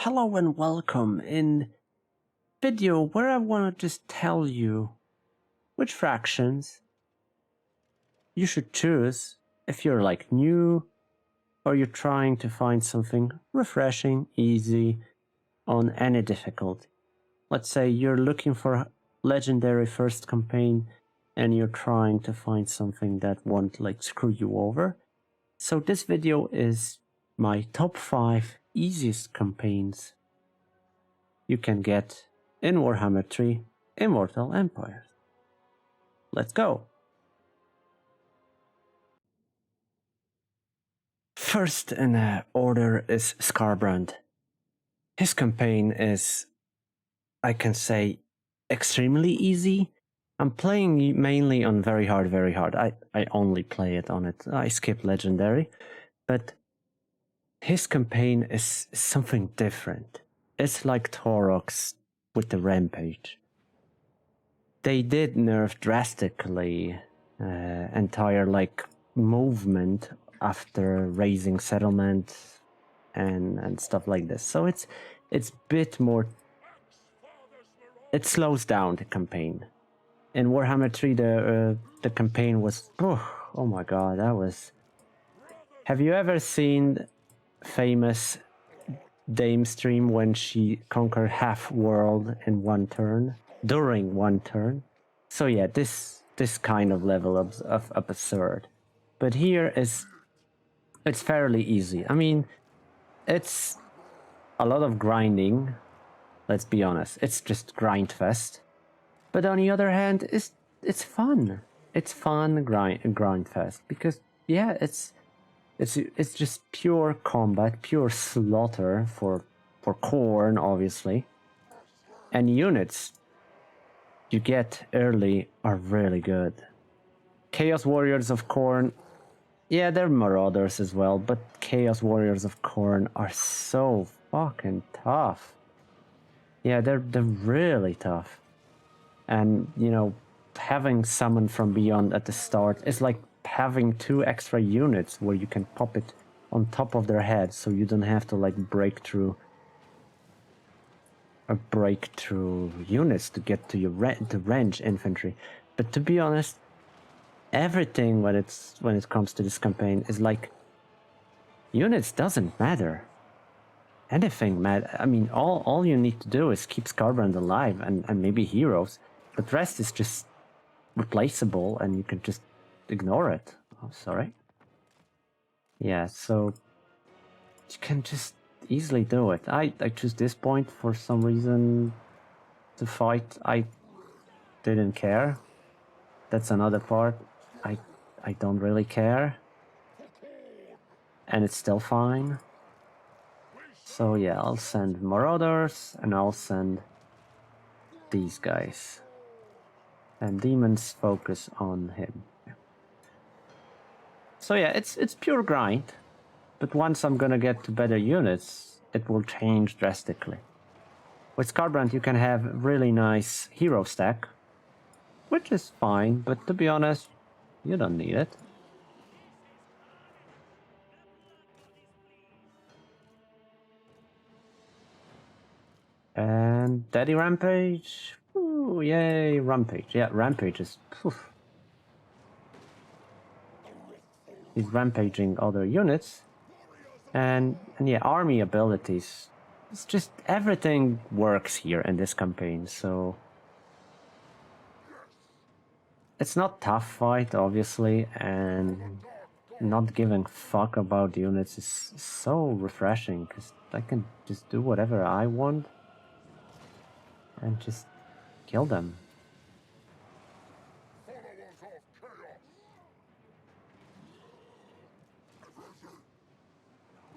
Hello and welcome in video where I want to just tell you which fractions you should choose if you're like new or you're trying to find something refreshing, easy on any difficulty. Let's say you're looking for legendary first campaign and you're trying to find something that won't like screw you over. So this video is my top 5 easiest campaigns you can get in Warhammer 3 Immortal Empires. Let's go! First in order is Scarbrand. His campaign is, I can say, extremely easy. I'm playing mainly on very hard. I only play it on it. I skip legendary. But his campaign is something different. It's like Taurox with the Rampage. They did nerf drastically entire like movement after raising settlement and stuff like this. So it's a bit more. It slows down the campaign. In Warhammer 3, the campaign was oh my god, that was. Have you ever seen famous Dame stream when she conquered half world in one turn? During one turn. So yeah, this kind of level of absurd. But here it's fairly easy. I mean, it's a lot of grinding, let's be honest. It's just grind fest. But on the other hand, it's fun. It's fun grind fest because yeah, it's just pure combat, pure slaughter for Khorne, obviously. And units you get early are really good. Chaos Warriors of Khorne, yeah, they're Marauders as well, but Chaos Warriors of Khorne are so fucking tough. Yeah, they're really tough. And, you know, having Summon from Beyond at the start is like having 2 extra units where you can pop it on top of their head so you don't have to like break through units to get to your range infantry. But to be honest, everything when it comes to this campaign is like units doesn't matter. Anything matter. I mean, all you need to do is keep Scarbrand alive and maybe heroes. But the rest is just replaceable and you can just ignore it. Oh, sorry. Yeah, so you can just easily do it. I choose this point for some reason to fight. I didn't care. That's another part. I don't really care. And it's still fine. So yeah, I'll send Marauders and I'll send these guys. And demons focus on him. So yeah, it's pure grind. But once I'm gonna get to better units, it will change drastically. With Scarbrand you can have really nice hero stack, which is fine, but to be honest, you don't need it. And Daddy Rampage. Ooh, yay, Rampage. Yeah, Rampage is... Poof. He's rampaging other units. And yeah, army abilities. It's just everything works here in this campaign, so... It's not tough fight, obviously, and not giving fuck about units is so refreshing, because I can just do whatever I want and just kill them.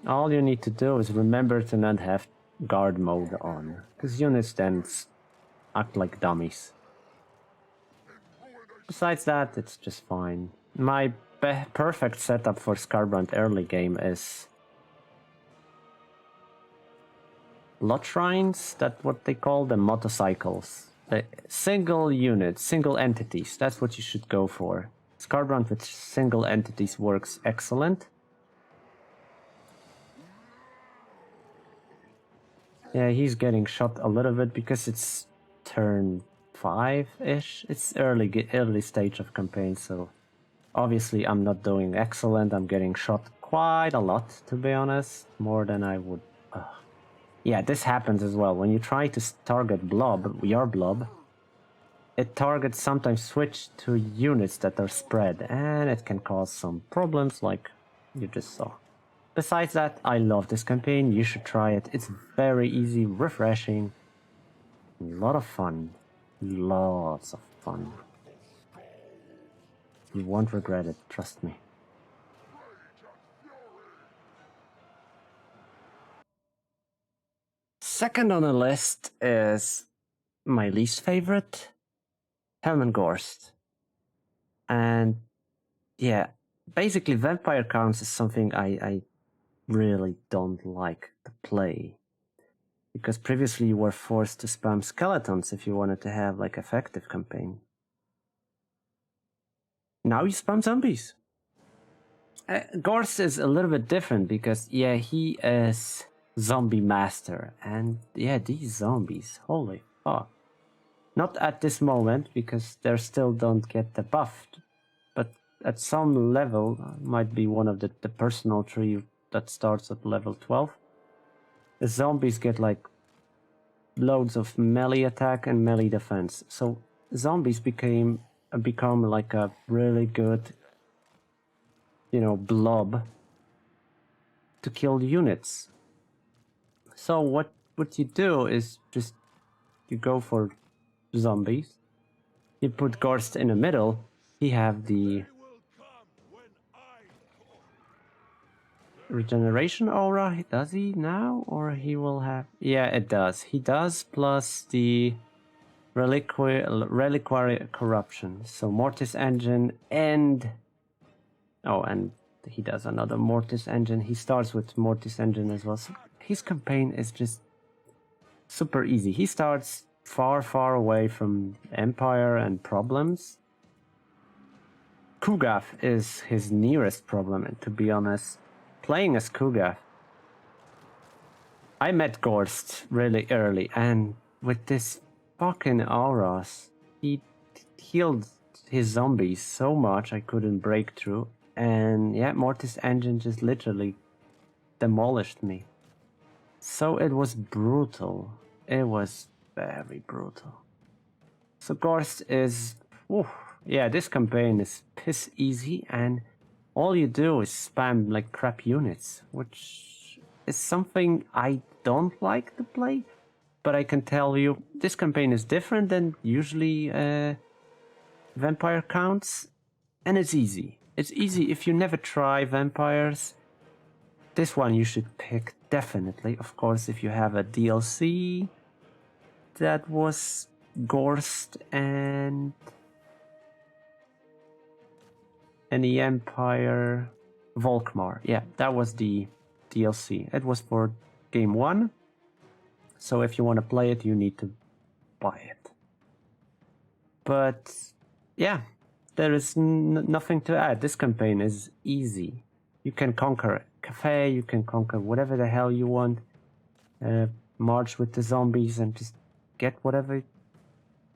All you need to do is remember to not have guard mode on, because units then act like dummies. Besides that, it's just fine. My perfect setup for Scarbrand early game is lot shrines, that's what they call them, motorcycles. Single units, single entities, that's what you should go for. Scarbrand with single entities works excellent. Yeah, he's getting shot a little bit because it's turn 5-ish. It's early stage of campaign, so obviously I'm not doing excellent. I'm getting shot quite a lot, to be honest, more than I would. Yeah, this happens as well. When you try to target your blob, it targets sometimes switch to units that are spread, and it can cause some problems like you just saw. Besides that, I love this campaign. You should try it. It's very easy, refreshing, a lot of fun. Lots of fun. You won't regret it, trust me. Second on the list is my least favorite, Helmengorst. And yeah, basically vampire counts is something I really don't like to play. Because previously you were forced to spam skeletons if you wanted to have like effective campaign. Now you spam zombies. Gorst is a little bit different because yeah, he is zombie master, and yeah, these zombies, holy fuck. Not at this moment because they still don't get the buff, but at some level might be one of the personal tree that starts at level 12. The zombies get like loads of melee attack and melee defense, so zombies become like a really good, you know, blob to kill units. So what you do is just you go for zombies, you put Gorst in the middle, he have the regeneration aura, does he now? Or he will have... Yeah, it does. He does, plus the reliquary corruption. So Mortis engine and... Oh, and he does another Mortis engine. He starts with Mortis engine as well. So his campaign is just super easy. He starts far away from Empire and problems. Kugath is his nearest problem, and to be honest, playing as Kugath, I met Gorst really early, and with this fucking auras, he healed his zombies so much I couldn't break through, and yeah, Mortis engine just literally demolished me. So it was brutal. It was very brutal. So Gorst is... Oof, yeah, this campaign is piss easy, and all you do is spam like crap units, which is something I don't like to play. But I can tell you, this campaign is different than usually vampire counts, and it's easy. It's easy if you never try vampires. This one you should pick definitely. Of course, if you have a DLC that was Gorst and the Empire Volkmar. Yeah, that was the DLC. It was for game 1. So if you want to play it, you need to buy it. But yeah, there is nothing to add. This campaign is easy. You can conquer Cafe, you can conquer whatever the hell you want. March with the zombies and just get whatever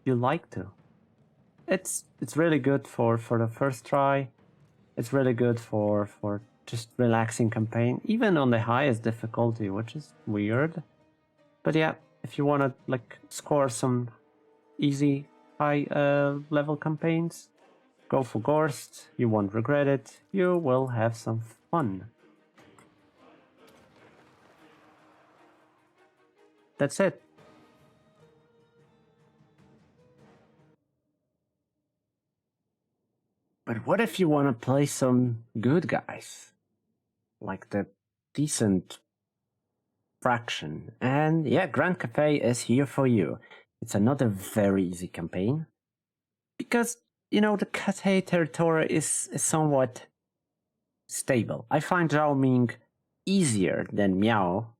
you like to. It's really good for the first try. It's really good for just relaxing campaign, even on the highest difficulty, which is weird. But yeah, if you want to like score some easy high level campaigns, go for Gorst. You won't regret it. You will have some fun. That's it. But what if you want to play some good guys? Like the decent fraction. And yeah, Grand Cafe is here for you. It's another very easy campaign. Because, you know, the Cathay territory is somewhat stable. I find Zhao Ming easier than Miao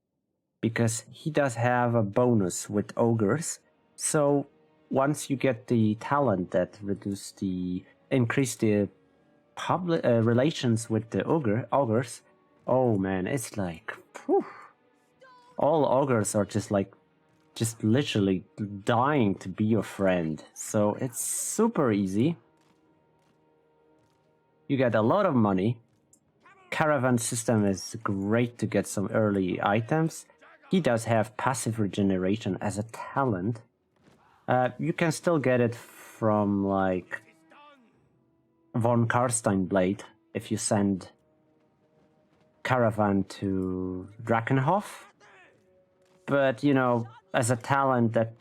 because he does have a bonus with ogres. So once you get the talent that increase the public relations with the ogres, oh man, it's like, whew. all ogres are just literally dying to be your friend. So it's super easy. You get a lot of money. Caravan system is great to get some early items. He does have passive regeneration as a talent. You can still get it from like Von Karstein Blade if you send Caravan to Drakenhof. But, you know, as a talent that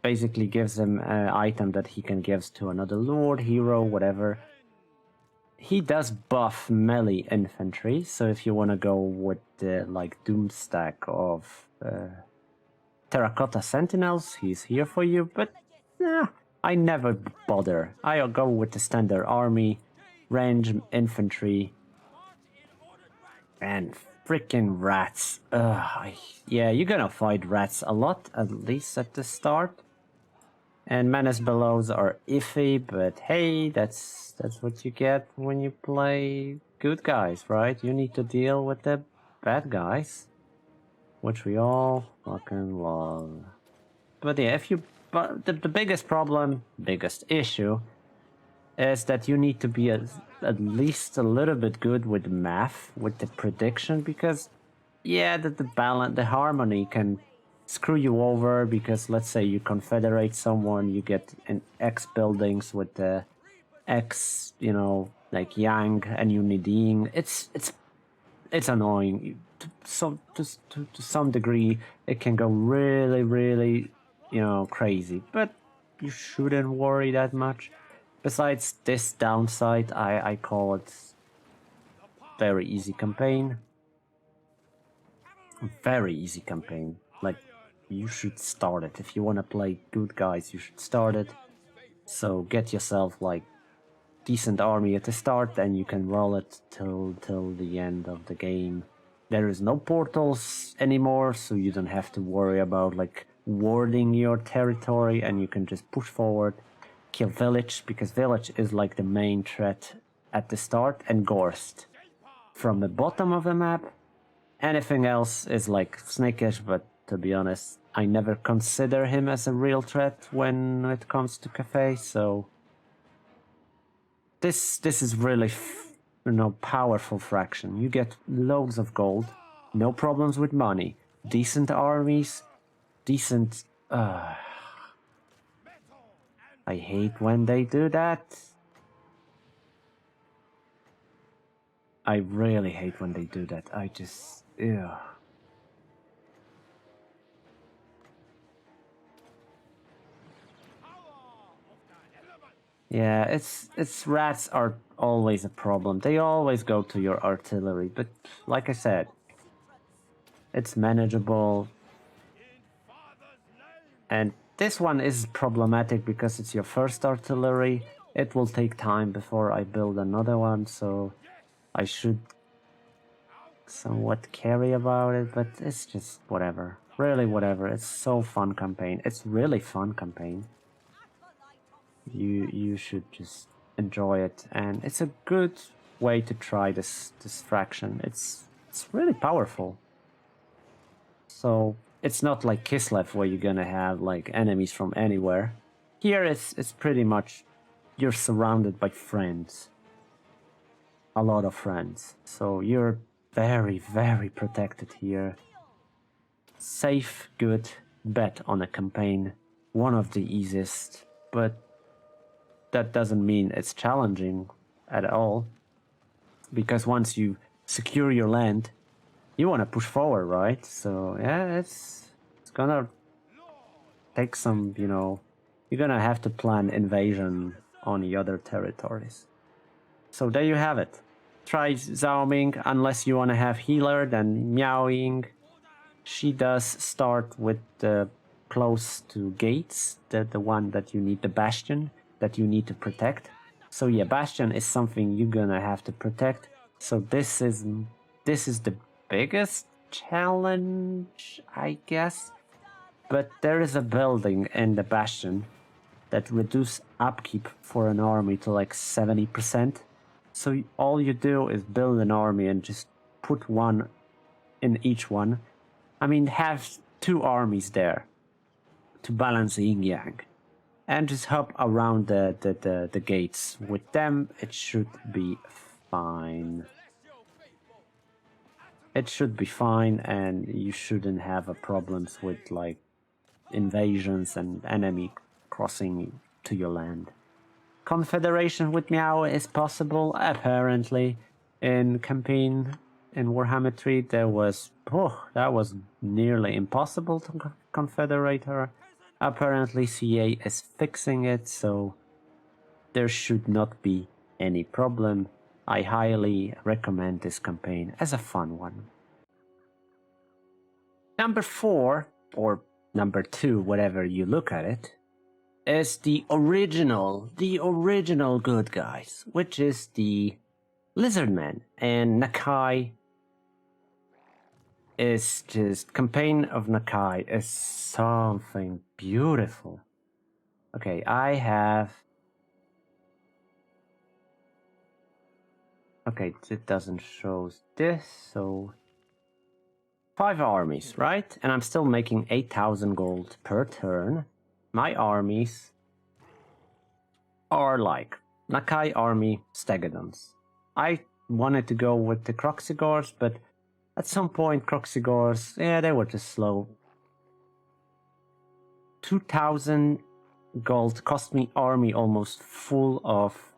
basically gives him an item that he can give to another lord, hero, whatever. He does buff melee infantry, so if you want to go with the like doom stack of Terracotta Sentinels, he's here for you, but I never bother. I'll go with the standard army, range infantry, and freaking rats. Yeah, you're gonna fight rats a lot, at least at the start. And Menace Bellows are iffy, but hey, that's what you get when you play good guys, right? You need to deal with the bad guys, which we all fucking love. But yeah, but the biggest problem, biggest issue, is that you need to be at least a little bit good with math, with the prediction, because yeah, the balance, the harmony can screw you over, because let's say you confederate someone, you get in X buildings with the X, you know, like Yang, and you need Ying. It's annoying. So to some degree, it can go really, you know, crazy. But you shouldn't worry that much. Besides this downside, I call it very easy campaign. Very easy campaign. Like, you should start it. If you want to play good guys, you should start it. So get yourself like decent army at the start, and you can roll it till the end of the game. There is no portals anymore, so you don't have to worry about like warding your territory, and you can just push forward, kill village, because village is like the main threat at the start, and Gorst from the bottom of the map. Anything else is like snakish, but to be honest, I never consider him as a real threat when it comes to Cafe, so this is really, you know, powerful fraction. You get loads of gold, no problems with money, decent armies, decent... I hate when they do that. I really hate when they do that. I just... Ew. Yeah, it's rats are always a problem. They always go to your artillery, but like I said, it's manageable. And this one is problematic because it's your first artillery. It will take time before I build another one, so I should somewhat carry about it, but it's just whatever. Really whatever. It's so fun campaign. It's really fun campaign. You should just enjoy it, and it's a good way to try this fraction. It's really powerful. So it's not like Kislev where you're gonna have like enemies from anywhere. Here it's pretty much you're surrounded by friends. A lot of friends. So you're very protected here. Safe, good, bet on a campaign. One of the easiest, but that doesn't mean it's challenging at all, because once you secure your land, you want to push forward, right? So yeah, it's gonna take some, you know, you're gonna have to plan invasion on the other territories. So there you have it. Try Zaoming, unless you want to have healer, then Miaoying. She does start with the close to gates, the one that you need, the bastion that you need to protect. So yeah, bastion is something you're gonna have to protect. So this is the biggest challenge, I guess. But there is a building in the bastion that reduce upkeep for an army to like 70%. So all you do is build an army and just put one in each one. I mean, have 2 armies there to balance the yin yang, and just hop around the gates. With them, it should be fine. It should be fine, and you shouldn't have a problems with like invasions and enemy crossing to your land. Confederation with Meow is possible, apparently. In campaign in Warhammer 3, that was nearly impossible to confederate her. Apparently CA is fixing it, so there should not be any problem. I highly recommend this campaign as a fun one. Number 4, or number 2, whatever you look at it, is the original good guys, which is the Lizardmen. And Nakai is just, campaign of Nakai is something beautiful. Okay, I have... Okay, it doesn't show this, so... 5 armies, right? And I'm still making 8,000 gold per turn. My armies are like Nakai army Stegodons. I wanted to go with the Croxigors, but at some point Croxigors, yeah, they were just slow. 2,000 gold cost me army almost full of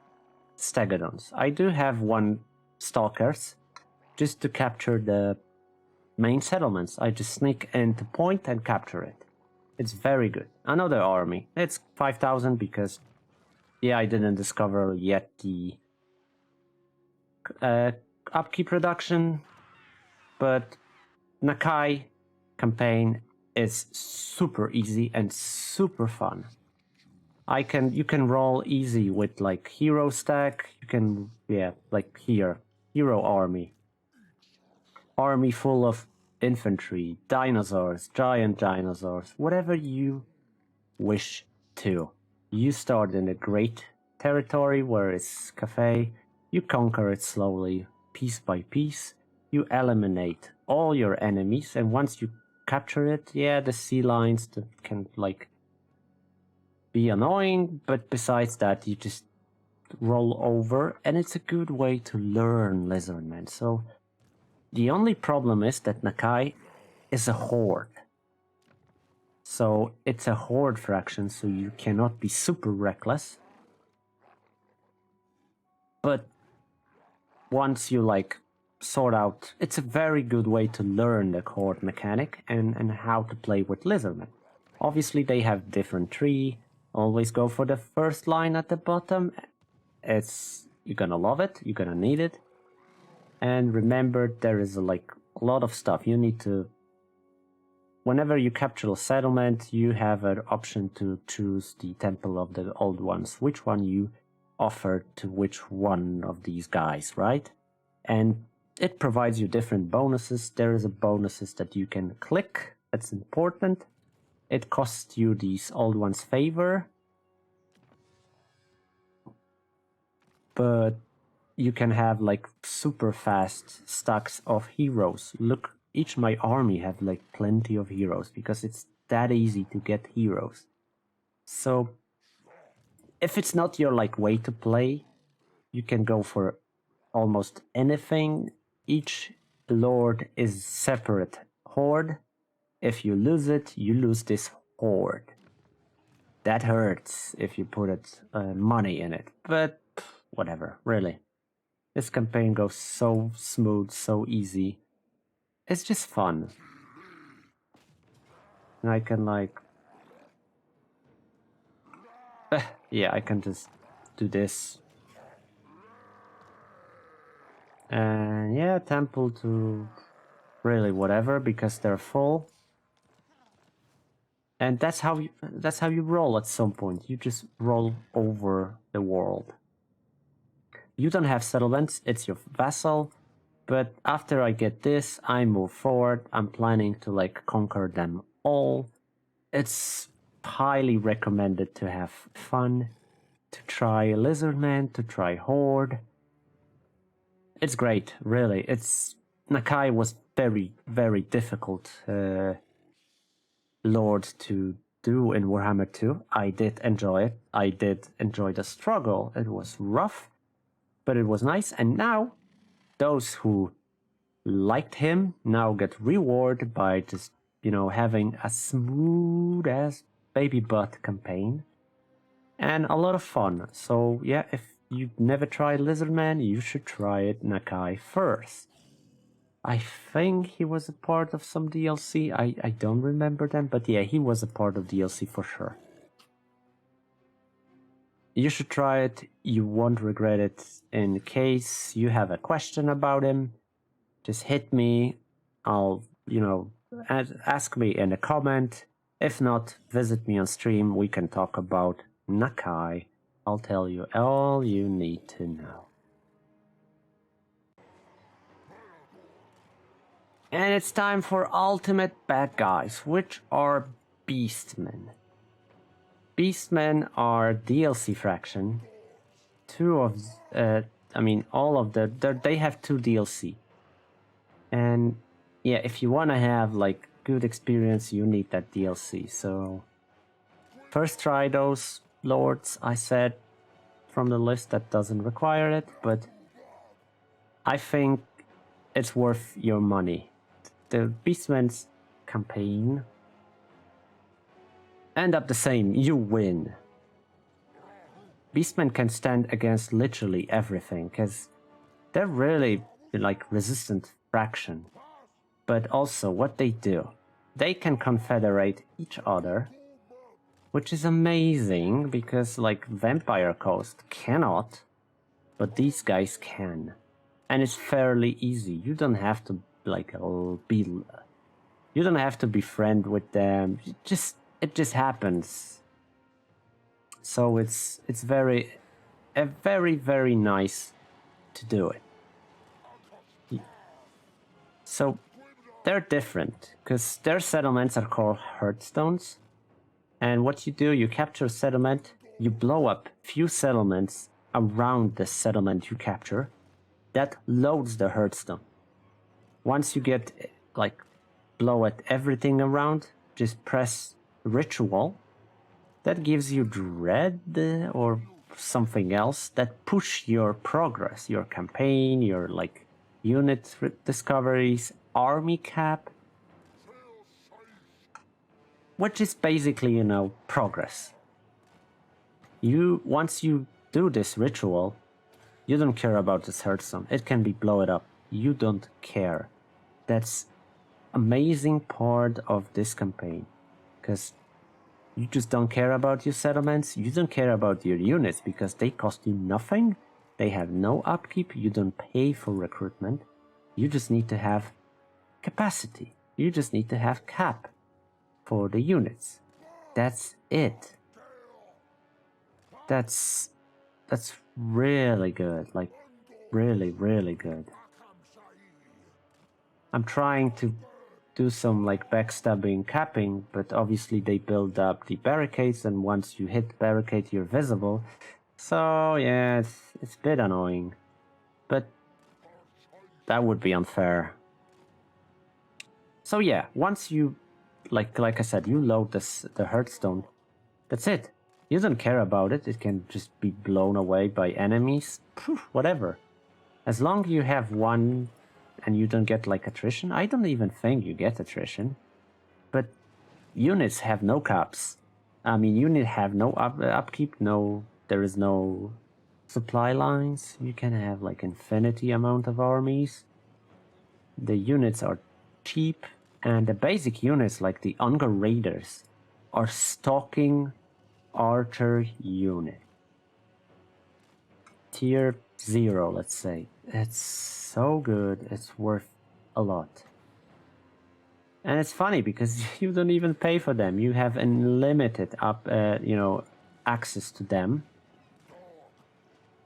Stegodons. I do have 1 Stalkers just to capture the main settlements. I just sneak into point and capture it. It's very good. Another army. It's 5,000 because, yeah, I didn't discover yet the upkeep reduction, but Nakai campaign is super easy and super fun. You can roll easy with like hero stack. You can, yeah, like here, hero army. Army full of infantry, dinosaurs, giant dinosaurs, whatever you wish to. You start in a great territory where it's cafe, you conquer it slowly, piece by piece, you eliminate all your enemies, and once you capture it, yeah, the sea lions that can like be annoying, but besides that you just roll over, and it's a good way to learn Lizardmen. So the only problem is that Nakai is a horde. So it's a horde fraction, so you cannot be super reckless. But once you like sort out, it's a very good way to learn the horde mechanic and how to play with Lizardmen. Obviously they have different tree. Always go for the first line at the bottom. You're gonna love it, you're gonna need it. And remember, there is like a lot of stuff you need to... Whenever you capture a settlement, you have an option to choose the Temple of the Old Ones, which one you offer to which one of these guys, right? And it provides you different bonuses. There is a bonuses that you can click, that's important. It costs you these Old Ones favor, but you can have like super fast stacks of heroes. Look, each my army have like plenty of heroes because it's that easy to get heroes. So if it's not your like way to play, you can go for almost anything. Each lord is separate horde. If you lose it, you lose this horde. That hurts if you put money in it, but whatever, really. This campaign goes so smooth, so easy. It's just fun. And I can like... yeah, I can just do this. And yeah, temple to really whatever, because they're full. And that's how you roll at some point. You just roll over the world. You don't have settlements, it's your vassal. But after I get this, I move forward. I'm planning to like conquer them all. It's highly recommended to have fun, to try Lizardman, to try Horde. It's great, really. Nakai was very, very difficult lord to do in Warhammer 2. I did enjoy it. I did enjoy the struggle. It was rough, but it was nice. And now, those who liked him now get rewarded by just, having a smooth ass baby butt campaign and a lot of fun. So yeah, if you've never tried Lizardman, you should try it Nakai first. I think he was a part of some DLC. I don't remember them, but yeah, he was a part of DLC for sure. You should try it. You won't regret it. In case you have a question about him, just hit me. I'll, ask me in a comment. If not, visit me on stream. We can talk about Nakai. I'll tell you all you need to know. And it's time for ultimate bad guys, which are Beastmen. Beastmen are DLC faction. All of they have 2 DLC. And yeah, if you want to have like good experience, you need that DLC. So first try those lords I said from the list that doesn't require it, but I think it's worth your money. The Beastmen's campaign end up the same. You win. Beastmen can stand against literally everything because they're really like resistant fraction. But also what they do, they can confederate each other, which is amazing because like Vampire Coast cannot, but these guys can. And it's fairly easy. You don't have to you don't have to be friend with them. It just happens. So it's very nice to do it. So they're different because their settlements are called Hearthstones. And what you do, you capture a settlement, you blow up few settlements around the settlement you capture. That loads the Hearthstone. Once you get blow at everything around, just press Ritual. That gives you Dread or something else that push your progress, your campaign, your unit discoveries, army cap, which is basically, progress. Once you do this ritual, you don't care about this Hearthstone. It can be blow it up. You don't care. That's amazing part of this campaign, because you just don't care about your settlements. You don't care about your units because they cost you nothing. They have no upkeep. You don't pay for recruitment. You just need to have capacity. You just need to have cap for the units. That's it. That's really good. Really, really good. I'm trying to do some backstabbing capping, but obviously they build up the barricades, and once you hit the barricade you're visible. So yeah, it's a bit annoying, but that would be unfair. So yeah, once you like I said, you load the Hearthstone, that's it. You don't care about it. It can just be blown away by enemies. Whatever. As long as you have one and you don't get attrition. I don't even think you get attrition. But units have no caps. I mean, units have no upkeep. There is no supply lines. You can have infinity amount of armies. The units are cheap. And the basic units like the Unger Raiders are stalking archer unit. Tier 0, let's say. It's so good, it's worth a lot. And it's funny because you don't even pay for them. You have unlimited access to them.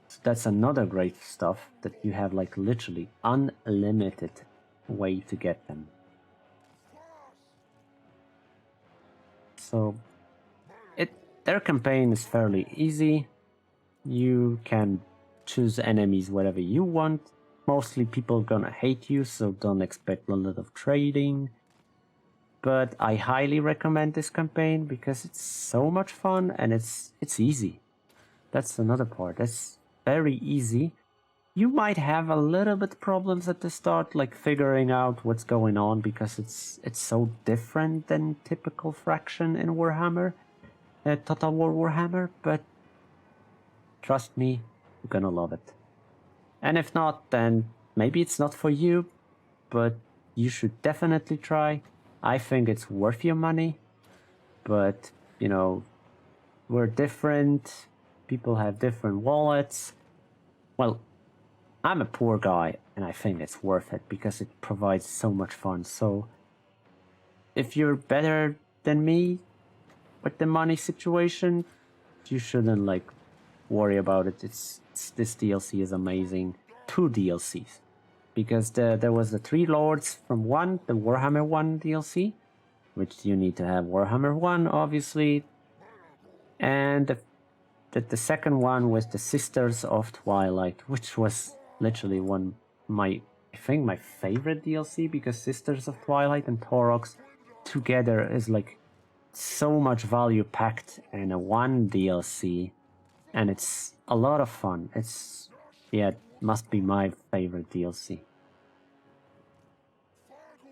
So that's another great stuff, that you have literally unlimited way to get them. So their campaign is fairly easy. You can choose enemies wherever you want. mostly people gonna hate you, so don't expect a lot of trading. But I highly recommend this campaign because it's so much fun and it's easy. That's another part. It's very easy. You might have a little bit problems at the start, like figuring out what's going on because it's so different than typical faction in Warhammer, Total War Warhammer. But trust me, you're gonna love it. And if not, then maybe it's not for you, but you should definitely try. I think it's worth your money, but you know, we're different. People have different wallets. Well, I'm a poor guy and I think it's worth it because it provides so much fun. So if you're better than me with the money situation, you shouldn't like worry about it. This DLC is amazing. 2 DLCs. Because there was the 3 Lords from the Warhammer 1 DLC, which you need to have Warhammer 1, obviously. And the second one was the Sisters of Twilight, which was literally I think my favorite DLC, because Sisters of Twilight and Taurox together is like so much value packed in a 1 DLC, and it's a lot of fun. It must be my favorite DLC.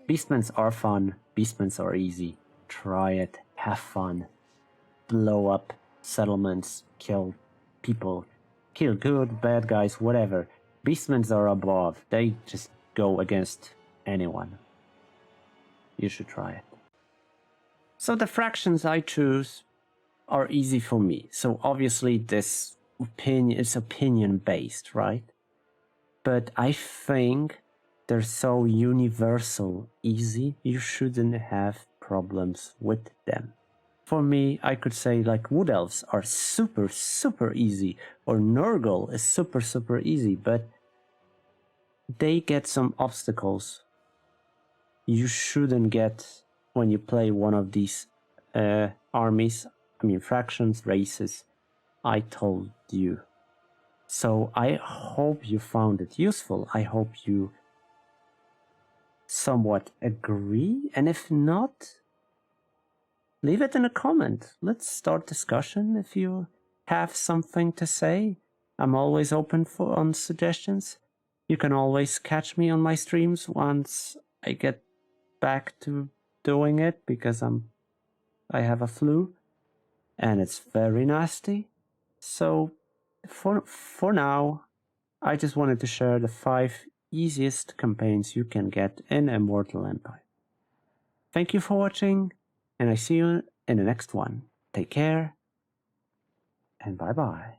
Beastmen are fun, Beastmen are easy. Try it, have fun, blow up settlements, kill people, kill good, bad guys, whatever. Beastmen are above, they just go against anyone. You should try it. So the fractions I choose are easy for me. So obviously this is opinion based, right? But I think they're so universal easy, you shouldn't have problems with them. For me, I could say like Wood Elves are super, super easy, or Nurgle is super, super easy, but they get some obstacles you shouldn't get when you play one of these armies, fractions, races I told you. So I hope you found it useful. I hope you somewhat agree, and if not, leave it in a comment. Let's start discussion if you have something to say. I'm always open on suggestions. You can always catch me on my streams once I get back to doing it, because I have a flu and it's very nasty. So for now, I just wanted to share the 5 easiest campaigns you can get in Immortal Empire. Thank you for watching, and I see you in the next one. Take care, and bye-bye.